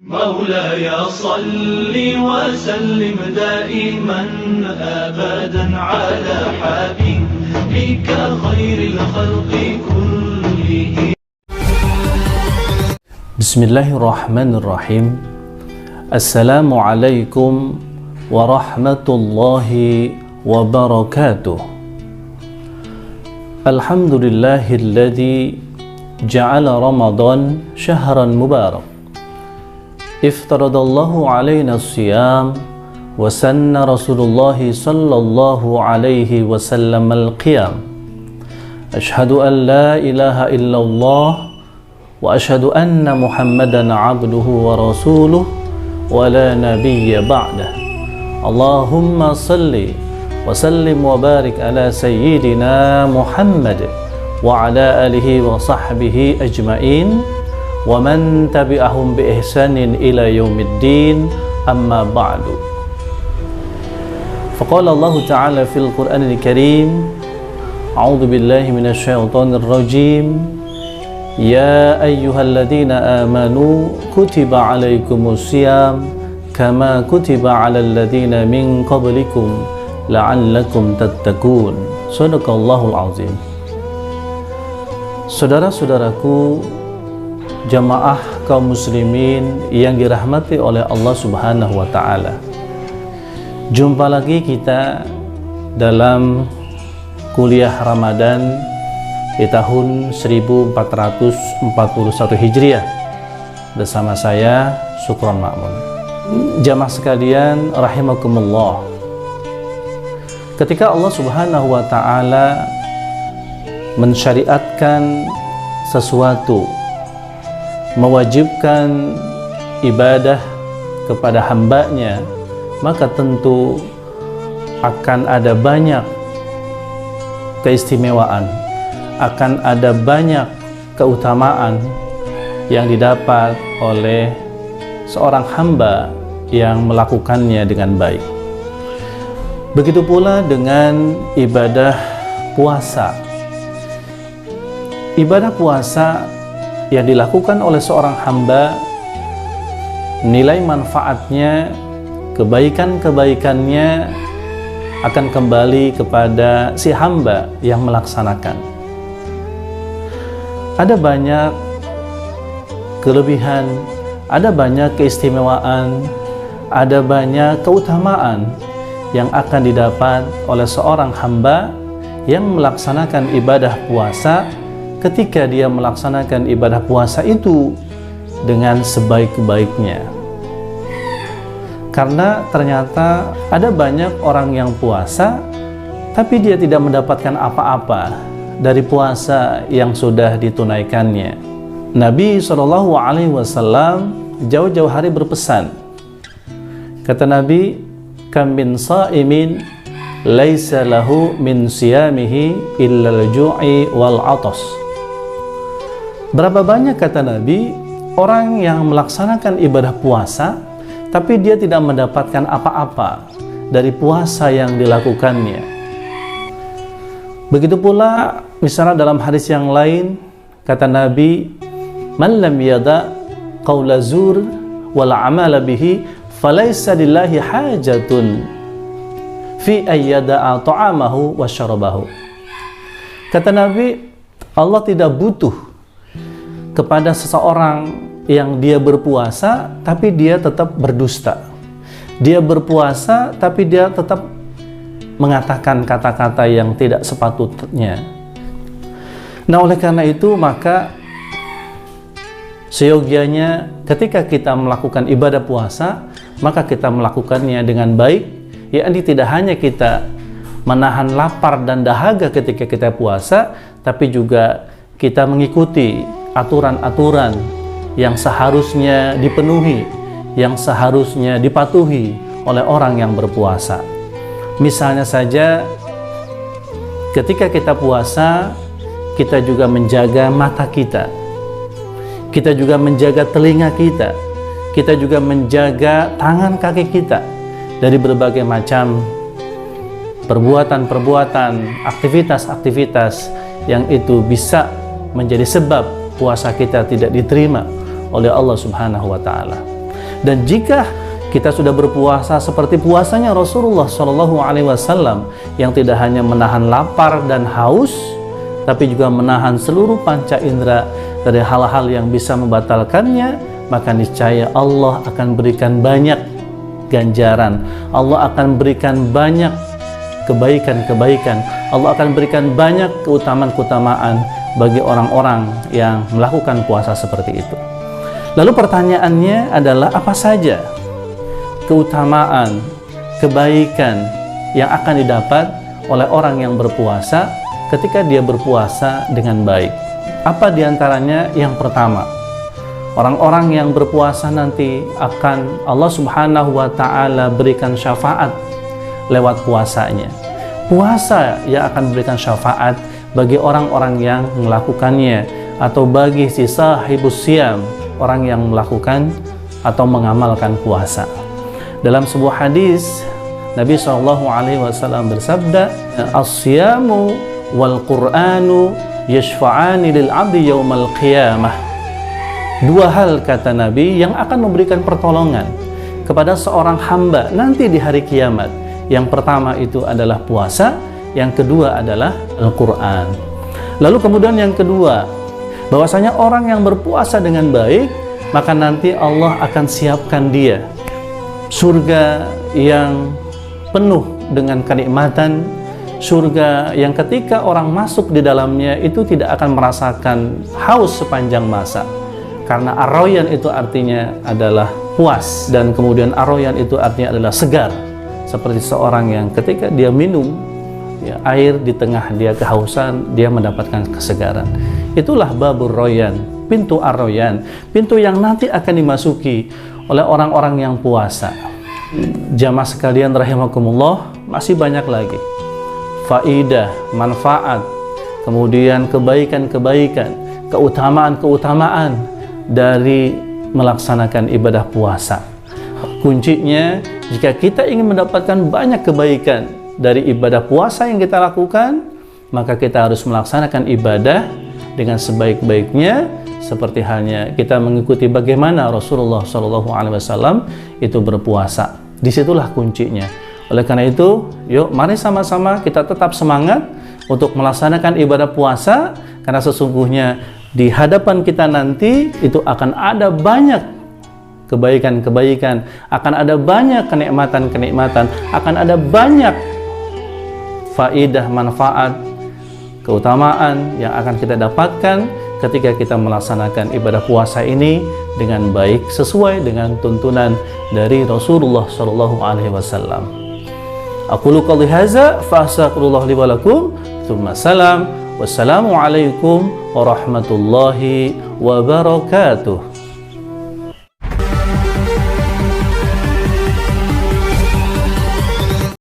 مولاي صل وسلم دائما أبدا على حبيبك خير الخلق كلهم. بسم الله الرحمن الرحيم. السلام عليكم ورحمة الله وبركاته. الحمد لله الذي جعل رمضان شهرا مبارك افترض الله علينا الصيام وسن رسول الله صلى الله عليه وسلم القيام. أشهد أن لا إله إلا الله وأشهد أن محمدا عبده ورسوله ولا نبي بعده. اللهم صل وسلم وبارك على سيدنا محمد وعلى آله وصحبه أجمعين ومن تبعهم بإحسان إلى يوم الدين. أما بعد، فقال الله تعالى في القرآن الكريم: أعوذ بالله من الشيطان الرجيم. يا أيها الذين آمنوا كتب عليكم الصيام كما كتب على الذين من قبلكم لعلكم تتقون. Sadaqallahul azim. Saudara-saudaraku, jamaah kaum muslimin yang dirahmati oleh Allah Subhanahu wa taala. Jumpa lagi kita dalam kuliah Ramadan di tahun 1441 Hijriah bersama saya Syukron Ma'mun. Jamaah sekalian rahimakumullah. Ketika Allah Subhanahu wa taala mensyariatkan sesuatu, mewajibkan ibadah kepada hambanya, maka tentu akan ada banyak keistimewaan, akan ada banyak keutamaan yang didapat oleh seorang hamba yang melakukannya dengan baik. Begitu pula dengan ibadah puasa. Ibadah puasa yang dilakukan oleh seorang hamba, nilai manfaatnya, kebaikan-kebaikannya akan kembali kepada si hamba yang melaksanakan. Ada banyak kelebihan, ada banyak keistimewaan, ada banyak keutamaan yang akan didapat oleh seorang hamba yang melaksanakan ibadah puasa ketika dia melaksanakan ibadah puasa itu dengan sebaik-baiknya. Karena ternyata ada banyak orang yang puasa tapi dia tidak mendapatkan apa-apa dari puasa yang sudah ditunaikannya. Nabi SAW jauh-jauh hari berpesan. Kata Nabi, kam min sa'imin laisa lahu min siyamihi illa al-ju'i wal 'atas. Berapa banyak, kata Nabi, orang yang melaksanakan ibadah puasa tapi dia tidak mendapatkan apa-apa dari puasa yang dilakukannya. Begitu pula misalnya dalam hadis yang lain, kata Nabi, man lam yada qawla zur wal 'amala bihi falaysa lillahi hajatun fi ayyada'a ta'amahu wa syarabahu. Kata Nabi, Allah tidak butuh kepada seseorang yang dia berpuasa tapi dia tetap berdusta. Dia berpuasa tapi dia tetap mengatakan kata-kata yang tidak sepatutnya. Nah, oleh karena itu maka seyogianya ketika kita melakukan ibadah puasa, maka kita melakukannya dengan baik, yakni tidak hanya kita menahan lapar dan dahaga ketika kita puasa, tapi juga kita mengikuti aturan-aturan yang seharusnya dipenuhi, yang seharusnya dipatuhi oleh orang yang berpuasa. Misalnya saja ketika kita puasa, kita juga menjaga mata kita, kita juga menjaga telinga kita, kita juga menjaga tangan kaki kita dari berbagai macam perbuatan-perbuatan, aktivitas-aktivitas yang itu bisa menjadi sebab puasa kita tidak diterima oleh Allah Subhanahu wa Ta'ala. Dan jika kita sudah berpuasa seperti puasanya Rasulullah SAW yang tidak hanya menahan lapar dan haus, tapi juga menahan seluruh panca indera dari hal-hal yang bisa membatalkannya, maka niscaya Allah akan berikan banyak ganjaran, Allah akan berikan banyak kebaikan-kebaikan, Allah akan berikan banyak keutamaan-keutamaan bagi orang-orang yang melakukan puasa seperti itu. Lalu pertanyaannya adalah, apa saja keutamaan, kebaikan yang akan didapat oleh orang yang berpuasa ketika dia berpuasa dengan baik? Apa diantaranya? Yang pertama, orang-orang yang berpuasa nanti akan Allah Subhanahu wa Ta'ala berikan syafaat lewat puasanya. Puasa yang akan memberikan syafaat bagi orang-orang yang melakukannya, atau bagi si sahibus siyam, orang yang melakukan atau mengamalkan puasa. Dalam sebuah hadis, Nabi SAW bersabda, "As-siyamu wal Qur'anu yashfa'ani lil 'abdi yaumal qiyamah." Dua hal, kata Nabi, yang akan memberikan pertolongan kepada seorang hamba nanti di hari kiamat. Yang pertama itu adalah puasa, yang kedua adalah Al-Quran. Lalu kemudian yang kedua, bahwasanya orang yang berpuasa dengan baik, maka nanti Allah akan siapkan dia surga yang penuh dengan kenikmatan, surga yang ketika orang masuk di dalamnya itu tidak akan merasakan haus sepanjang masa. Karena ar-rayyan itu artinya adalah puas, dan kemudian ar-rayyan itu artinya adalah segar. Seperti seorang yang ketika dia minum air di tengah dia kehausan, dia mendapatkan kesegaran. Itulah babur rayyan, pintu ar-rayyan, pintu yang nanti akan dimasuki oleh orang-orang yang puasa. Jamaah sekalian rahimakumullah, masih banyak lagi faidah, manfaat, kemudian kebaikan-kebaikan, keutamaan-keutamaan dari melaksanakan ibadah puasa. Kuncinya, jika kita ingin mendapatkan banyak kebaikan dari ibadah puasa yang kita lakukan, maka kita harus melaksanakan ibadah dengan sebaik-baiknya, seperti halnya kita mengikuti bagaimana Rasulullah SAW itu berpuasa. Disitulah kuncinya. Oleh karena itu, yuk mari sama-sama kita tetap semangat untuk melaksanakan ibadah puasa, karena sesungguhnya di hadapan kita nanti itu akan ada banyak kebaikan-kebaikan, akan ada banyak kenikmatan-kenikmatan, akan ada banyak faidah, manfaat, keutamaan yang akan kita dapatkan ketika kita melaksanakan ibadah puasa ini dengan baik, sesuai dengan tuntunan dari Rasulullah SAW. Aqulu qouli hadza fa astaghfirullah li wa lakum, tsumma salam, wassalamu alaikum warahmatullahi wabarakatuh.